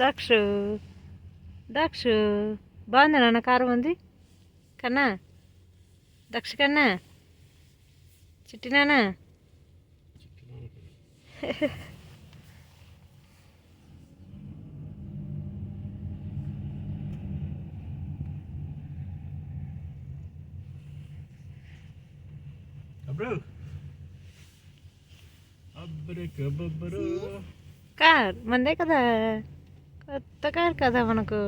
దక్షు దక్షు బాగుంది నాన్న కారం ఉంది కన్నా దక్ష కన్నా చిట్టినానా కార్ మందే కదా కొత్త కార్ కదా మనకు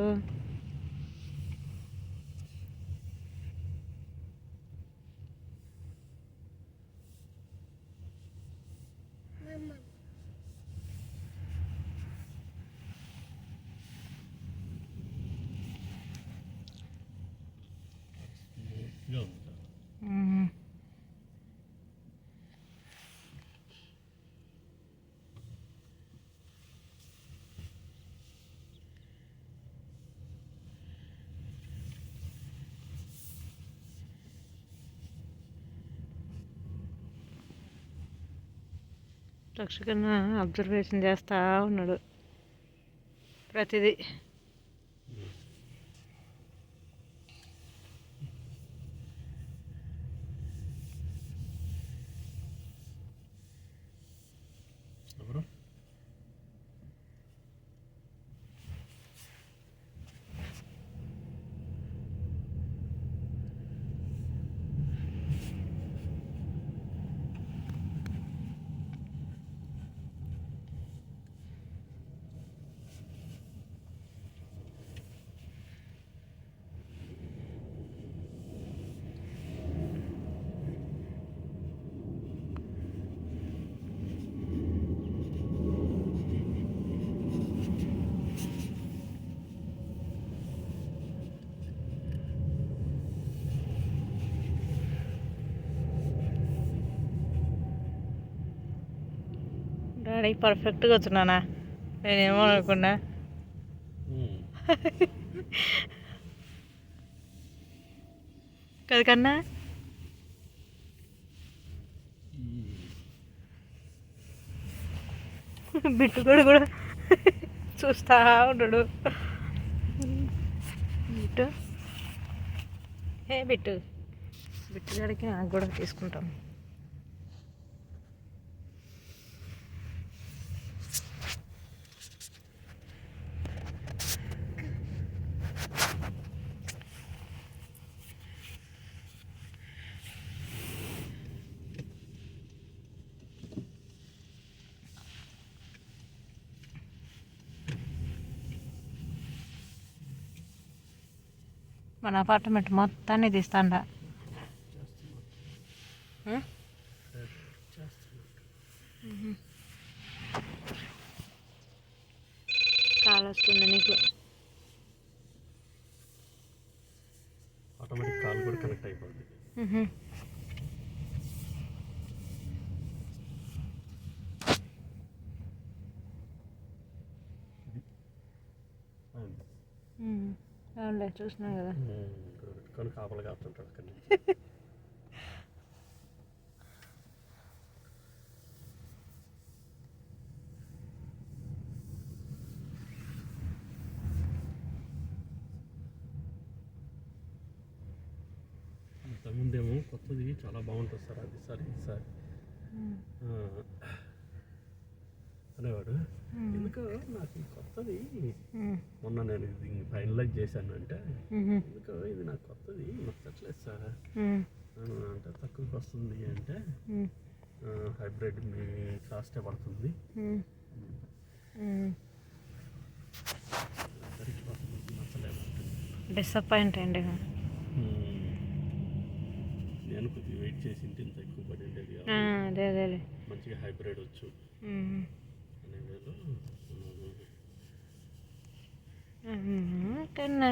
రక్షకన్న అబ్జర్వేషన్ చేస్తూ ఉన్నాడు ప్రతిదీ. డాడీ పర్ఫెక్ట్గా వచ్చున్నానా నేనేమో అనుకున్నా. కదా కన్నా బిట్టుకోడు కూడా చూస్తా ఉన్నాడు. బిట్టు బిట్టు బిట్టు గారికి నాకు కూడా తీసుకుంటాం. మన అపార్ట్మెంట్ మొత్తాన్ని తీస్తాండా. కాల్ వస్తుంది నీకు. ఆటోమేటిక్ కాల్ కూడా కనెక్ట్ అయిపోతుంది. అవునులే చూసినా కదా. పెట్టుకొని కాపలు కాస్తుంటాడు అక్కడి నుంచి. ఇంతకుముందేమో కొత్తది చాలా బాగుంటుంది సార్, అది సార్ ఇది సార్ అనేవాడు. ఎందుకో నాకు కొత్తది మొన్న నేను ఇది ఫైనలైజ్ చేశాను అంటే ఎందుకో ఇది నాకు కొత్తది నచ్చట్లేదు సార్ అంటే తక్కువకి వస్తుంది అంటే హైబ్రిడ్ మీ కాస్టే పడుతుంది. నచ్చలేదు, డిసప్పాయింట్ అండి. నేను కొద్దిగా వెయిట్ చేసి ఇంత ఎక్కువ పడి ఉండేది అదే అదే మంచిగా హైబ్రిడ్ వచ్చు అనే వేలో కన్నా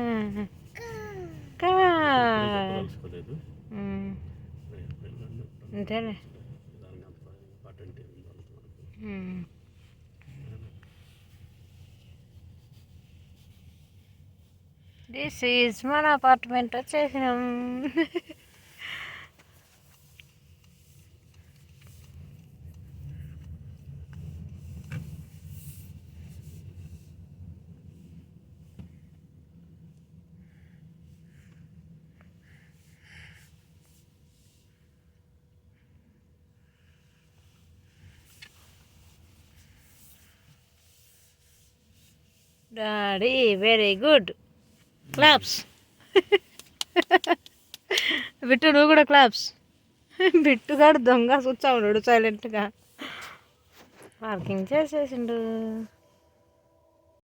తెలుసుకోలేదు. అంతేలే. దానికి అంత ఇంపార్టెంట్ ఏమి మనకు. దిస్ ఈజ్ మన అపార్ట్మెంట్ వచ్చేసినాం. Daddy very good claps. Bittu నువ్వు కూడా క్లాప్స్. బిట్టుగాడు దొంగ కూర్చోడు సైలెంట్గా పార్కింగ్ చేసేసిండు.